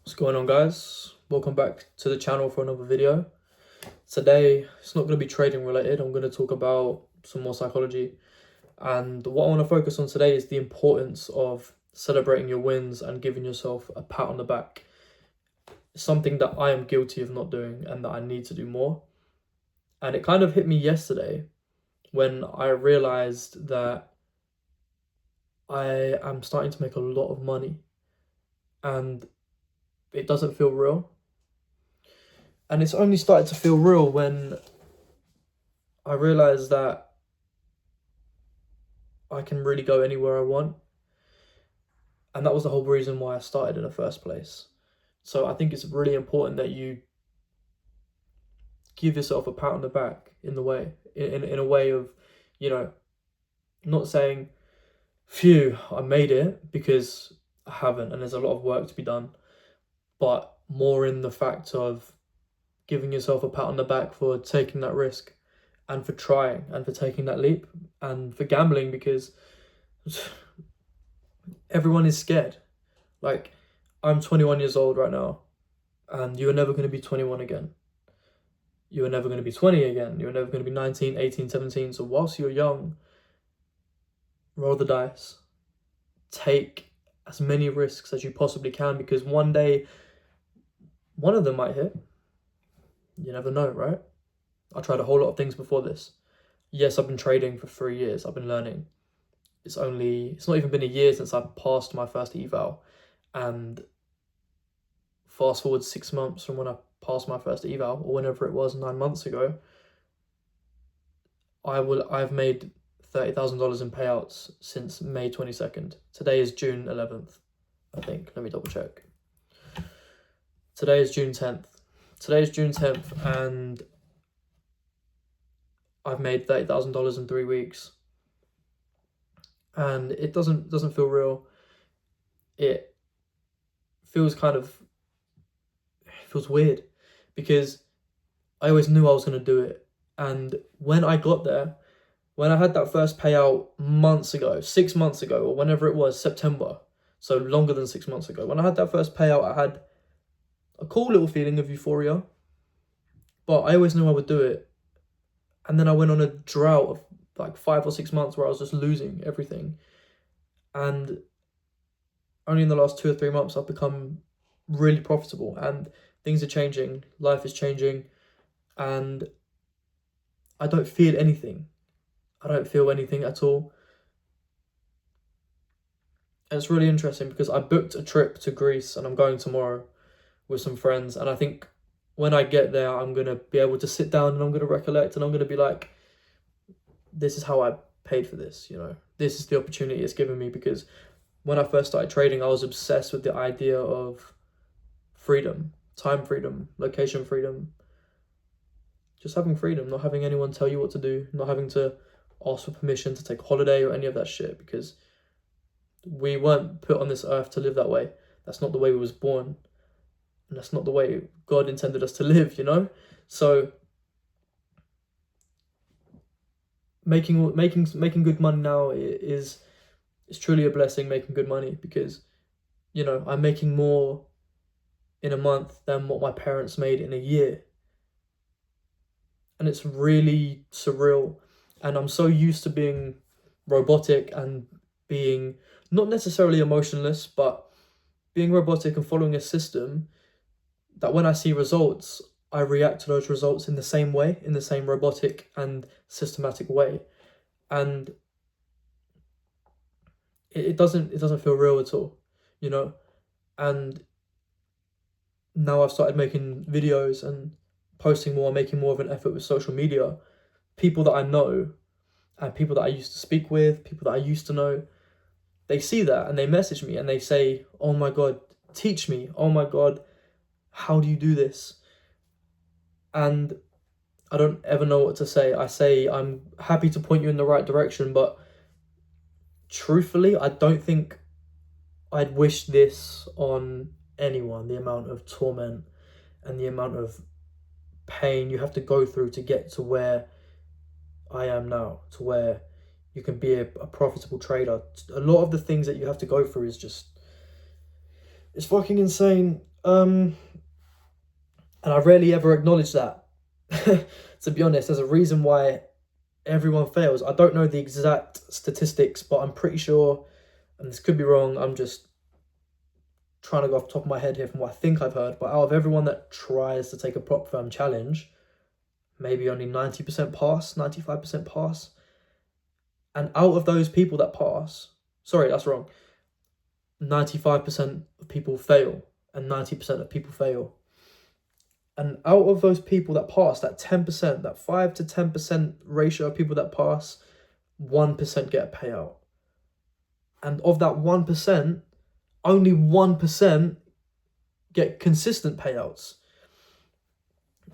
What's going on, guys? Welcome back to the channel for another video. Today it's not going to be trading related. I'm going to talk about some more psychology, and what I want to focus on today is the importance of celebrating your wins and giving yourself a pat on the back. It's something that I am guilty of not doing and that I need to do more. And it kind of hit me yesterday when I realized that I am starting to make a lot of money and it doesn't feel real. And it's only started to feel real when I realized that I can really go anywhere I want. And that was the whole reason why I started in the first place. So I think it's really important that you give yourself a pat on the back in a way of, not saying, phew, I made it, because I haven't and there's a lot of work to be done, but more in the fact of giving yourself a pat on the back for taking that risk and for trying and for taking that leap and for gambling, because everyone is scared. Like, I'm 21 years old right now, and you're never going to be 21 again. You're never going to be 20 again. You're never going to be 19, 18, 17. So whilst you're young, roll the dice. Take as many risks as you possibly can, because one day, one of them might hit. You never know, right? I tried a whole lot of things before this. Yes, I've been trading for 3 years. I've been learning. It's not even been a year since I passed my first eval. And fast forward 6 months from when I passed my first eval, or whenever it was, 9 months ago, I've made $30,000 in payouts since May 22nd. Today is June 11th, I think. Let me double check. Today is June 10th. And I've made $30,000 in 3 weeks. And it doesn't feel real. It feels weird, because I always knew I was going to do it. And when I got there, when I had that first payout 6 months ago, or whenever it was, September, so longer than 6 months ago, when I had that first payout, I had a cool little feeling of euphoria, but I always knew I would do it. And then I went on a drought of like 5 or 6 months where I was just losing everything. And only in the last 2 or 3 months, I've become really profitable, and things are changing. Life is changing, and I don't feel anything. I don't feel anything at all. And it's really interesting because I booked a trip to Greece and I'm going tomorrow with some friends. And I think when I get there, I'm going to be able to sit down and I'm going to recollect, and I'm going to be like, this is how I paid for this, This is the opportunity it's given me, because when I first started trading, I was obsessed with the idea of freedom, time freedom, location freedom, just having freedom, not having anyone tell you what to do, not having to ask for permission to take a holiday or any of that shit, because we weren't put on this earth to live that way. That's not the way we was born, and that's not the way God intended us to live, So making good money now is truly a blessing. Making good money, because I'm making more in a month than what my parents made in a year, and it's really surreal. And I'm so used to being robotic and being not necessarily emotionless, but being robotic and following a system, that when I see results, I react to those results in the same way, in the same robotic and systematic way. And it doesn't feel real at all, And now I've started making videos and posting more, making more of an effort with social media. People that I know and people that I used to speak with, people that I used to know, they see that and they message me and they say, oh my God, teach me. Oh my God, how do you do this? And I don't ever know what to say. I say, I'm happy to point you in the right direction, but truthfully, I don't think I'd wish this on anyone, the amount of torment and the amount of pain you have to go through to get to where I am now, to where you can be a profitable trader. A lot of the things that you have to go through is just, it's fucking insane. And I rarely ever acknowledge that. To be honest, there's a reason why everyone fails. I don't know the exact statistics, but I'm pretty sure, and this could be wrong, I'm just trying to go off the top of my head here from what I think I've heard, but out of everyone that tries to take a prop firm challenge, maybe only 90% pass, 95% pass. And out of those people that pass, sorry, that's wrong. 95% of people fail and 90% of people fail. And out of those people that pass, that 10%, that 5 to 10% ratio of people that pass, 1% get a payout. And of that 1%, only 1% get consistent payouts.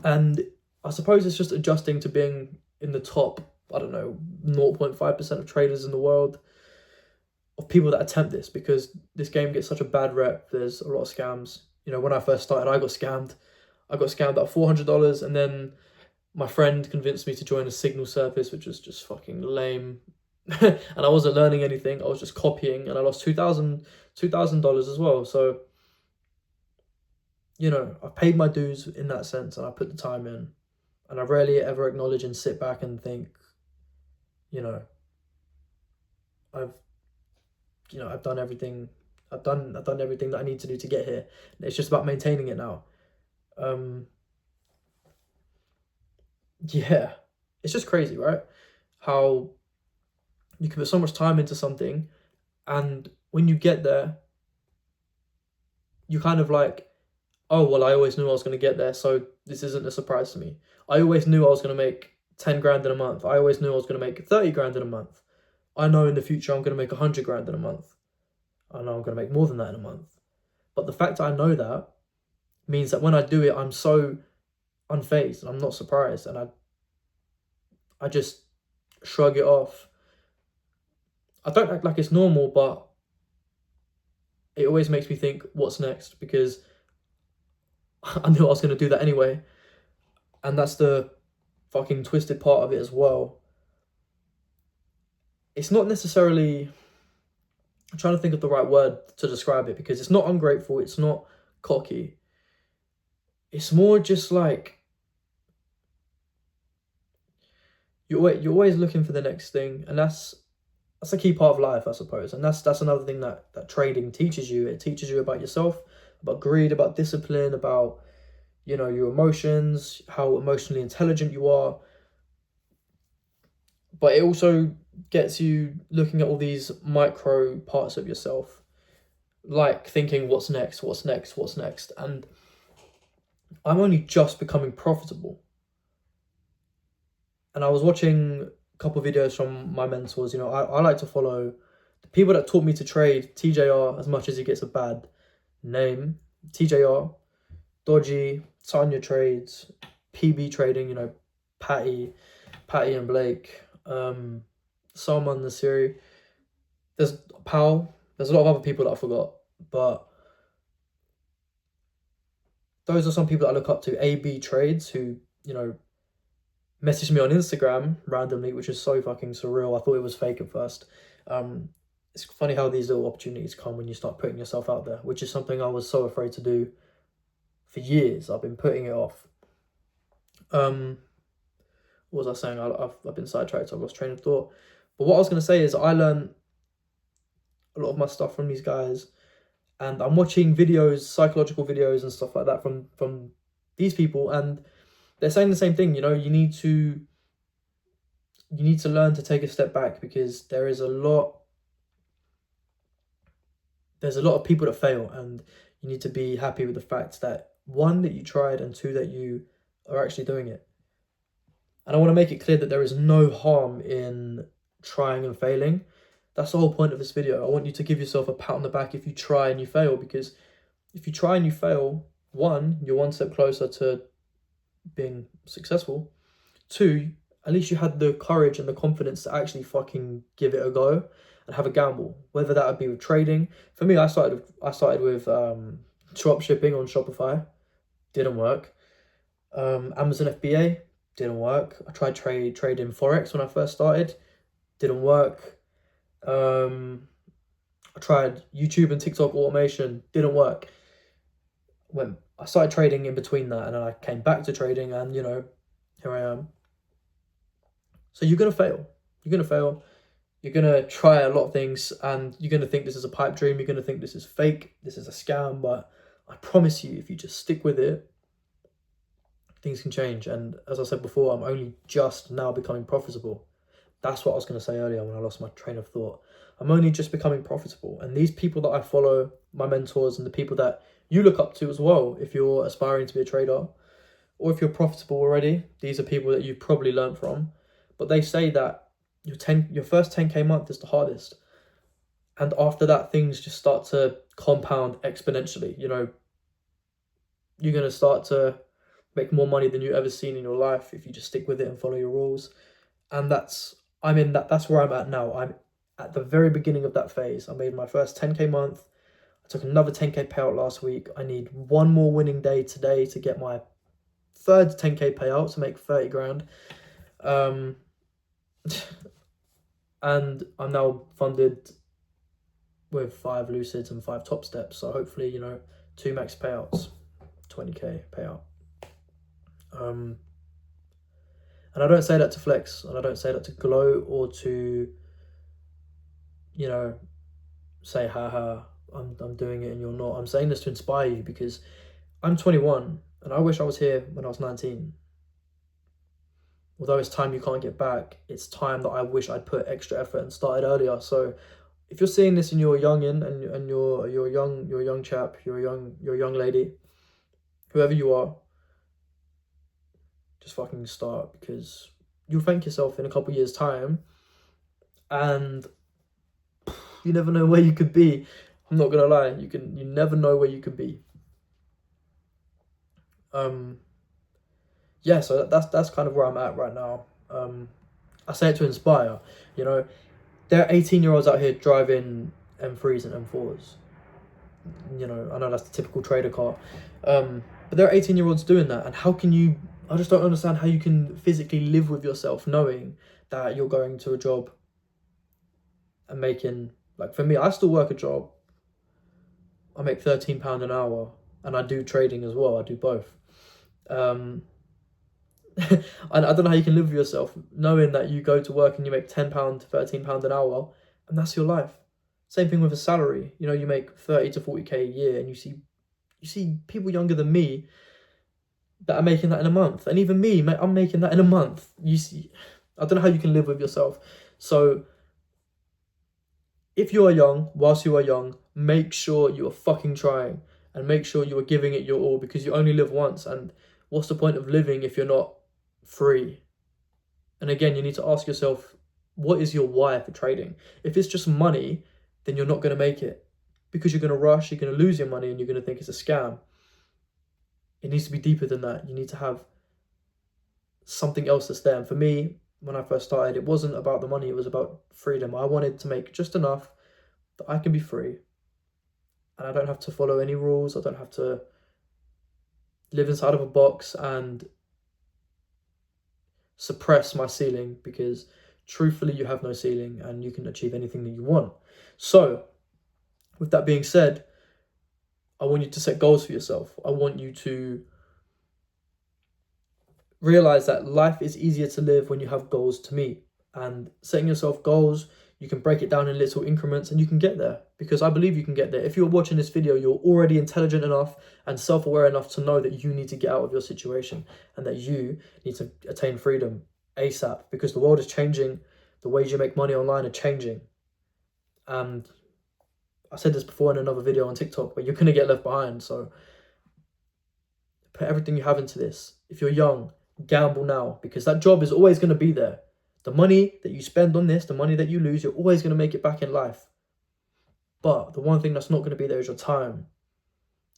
And I suppose it's just adjusting to being in the top, I don't know, 0.5% of traders in the world, of people that attempt this, because this game gets such a bad rep. There's a lot of scams. You know, when I first started, I got scammed. I got scammed out of $400, and then my friend convinced me to join a Signal service, which was just fucking lame. And I wasn't learning anything. I was just copying, and I lost $2,000 as well. So, you know, I paid my dues in that sense, and I put the time in. And I rarely ever acknowledge and sit back and think, you know, I've done everything. I've done everything that I need to do to get here. It's just about maintaining it now. Yeah, it's just crazy, right? How you can put so much time into something, and when you get there, you kind of like, oh, well, I always knew I was going to get there, so this isn't a surprise to me. I always knew I was going to make 10 grand in a month. I always knew I was going to make 30 grand in a month. I know in the future I'm going to make 100 grand in a month. I know I'm going to make more than that in a month. But the fact that I know that means that when I do it, I'm so unfazed and I'm not surprised, and I just shrug it off. I don't act like it's normal, but it always makes me think, what's next? Because I knew I was going to do that anyway. And that's the fucking twisted part of it as well. It's not necessarily, I'm trying to think of the right word to describe it, because it's not ungrateful, it's not cocky. It's more just like, you're always looking for the next thing, and that's a key part of life, I suppose. And that's another thing that trading teaches you. It teaches you about yourself, about greed, about discipline, about, you know, your emotions, how emotionally intelligent you are. But it also gets you looking at all these micro parts of yourself, like thinking, what's next, what's next, what's next? And I'm only just becoming profitable. And I was watching a couple of videos from my mentors. You know, I like to follow the people that taught me to trade. TJR, as much as he gets a bad name, TJR, Dodgy, Tanya Trades, PB Trading, you know, Patty and Blake, Salman Nasiri. There's Powell. There's a lot of other people that I forgot, but those are some people that I look up to. AB Trades, who, you know, messaged me on Instagram randomly, which is so fucking surreal. I thought it was fake at first. It's funny how these little opportunities come when you start putting yourself out there, which is something I was so afraid to do for years. I've been putting it off. What was I saying? I've been sidetracked, so I've lost train of thought. But what I was going to say is I learned a lot of my stuff from these guys, and I'm watching videos, psychological videos and stuff like that from these people, and they're saying the same thing. You know, you need to learn to take a step back, because there's a lot of people that fail, and you need to be happy with the fact that, one, that you tried, and two, that you are actually doing it. And I want to make it clear that there is no harm in trying and failing. That's the whole point of this video. I want you to give yourself a pat on the back if you try and you fail, because if you try and you fail, one, you're one step closer to being successful. Two, at least you had the courage and the confidence to actually fucking give it a go and have a gamble, whether that would be with trading. For me, I started with drop shipping on Shopify. Didn't work. Amazon FBA didn't work. I tried trading Forex when I first started. Didn't work. I tried YouTube and TikTok automation. Didn't work. I started trading in between that, and then I came back to trading, and you know, here I am. So you're gonna fail. You're gonna fail. You're gonna try a lot of things, and you're gonna think this is a pipe dream. You're gonna think this is fake. This is a scam. But I promise you, if you just stick with it, things can change. And as I said before, I'm only just now becoming profitable. That's what I was going to say earlier when I lost my train of thought. I'm only just becoming profitable. And these people that I follow, my mentors, and the people that you look up to as well, if you're aspiring to be a trader, or if you're profitable already, these are people that you've probably learned from. But they say that your first 10K month is the hardest. And after that, things just start to compound exponentially. You know, you're going to start to make more money than you've ever seen in your life if you just stick with it and follow your rules. And that's where I'm at now. I'm at the very beginning of that phase. I made my first 10K month. I took another 10K payout last week. I need one more winning day today to get my third 10K payout to make 30 grand. And I'm now funded with 5 Lucids and 5 Top Steps. So hopefully, you know, 2 max payouts, 20K payout. And I don't say that to flex, and I don't say that to gloat or to, you know, say, haha, I'm doing it and you're not. I'm saying this to inspire you, because I'm 21 and I wish I was here when I was 19. Although it's time you can't get back, it's time that I wish I'd put extra effort and started earlier. So if you're seeing this and you're a youngin, and you're a young chap, you're a young lady, whoever you are, just fucking start, because you'll thank yourself in a couple years' time, and you never know where you could be. I'm not gonna lie, you never know where you could be. Yeah, so that's kind of where I'm at right now. I say it to inspire. You know, there are 18-year-olds out here driving M3s and M4s. You know, I know that's the typical trader car, but there are 18-year-olds doing that. And how can you? I just don't understand how you can physically live with yourself knowing that you're going to a job and making, like, for me, I still work a job. I make £13 an hour, and I do trading as well. I do both. I don't know how you can live with yourself knowing that you go to work and you make £10, £13 an hour, and that's your life. Same thing with a salary. You know, you make 30 to 40K a year, and you see people younger than me that are making that in a month. And even me, I'm making that in a month. You see, I don't know how you can live with yourself. So if you are young, whilst you are young, make sure you are fucking trying, and make sure you are giving it your all, because you only live once. And what's the point of living if you're not free? And again, you need to ask yourself, what is your why for trading? If it's just money, then you're not going to make it, because you're going to rush, you're going to lose your money, and you're going to think it's a scam. It needs to be deeper than that. You need to have something else that's there. And for me, when I first started, it wasn't about the money, it was about freedom. I wanted to make just enough that I can be free, and I don't have to follow any rules. I don't have to live inside of a box and suppress my ceiling, because truthfully, you have no ceiling and you can achieve anything that you want. So with that being said, I want you to set goals for yourself. I want you to realize that life is easier to live when you have goals to meet. And setting yourself goals, you can break it down in little increments and you can get there, because I believe you can get there. If you're watching this video, you're already intelligent enough and self-aware enough to know that you need to get out of your situation and that you need to attain freedom ASAP, because the world is changing. The ways you make money online are changing. And I said this before in another video on TikTok, but you're going to get left behind. So put everything you have into this. If you're young, gamble now, because that job is always going to be there. The money that you spend on this, the money that you lose, you're always going to make it back in life. But the one thing that's not going to be there is your time.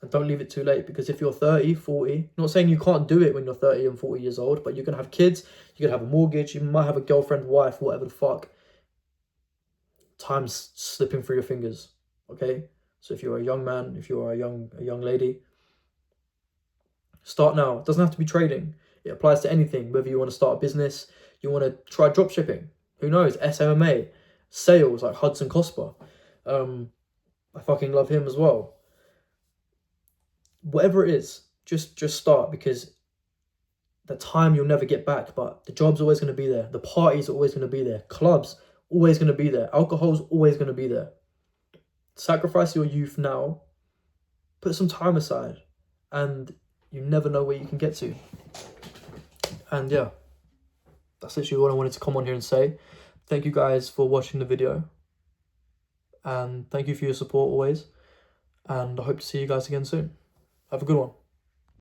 And don't leave it too late, because if you're 30, 40, not saying you can't do it when you're 30 and 40 years old, but you're going to have kids, you're going to have a mortgage, you might have a girlfriend, wife, whatever the fuck. Time's slipping through your fingers, okay? So if you're a young man, if you're a young lady, start now. It doesn't have to be trading. It applies to anything, whether you want to start a business, you want to try drop shipping, who knows, SMMA, sales like Hudson Cosper. I fucking love him as well. whatever it is, just start, because the time you'll never get back, but the job's always going to be there. The parties are always going to be there. Clubs, always going to be there. Alcohol's always going to be there. Sacrifice your youth now. Put some time aside, and you never know where you can get to. And yeah, that's literally what I wanted to come on here and say. Thank you guys for watching the video. And thank you for your support always. And I hope to see you guys again soon. Have a good one.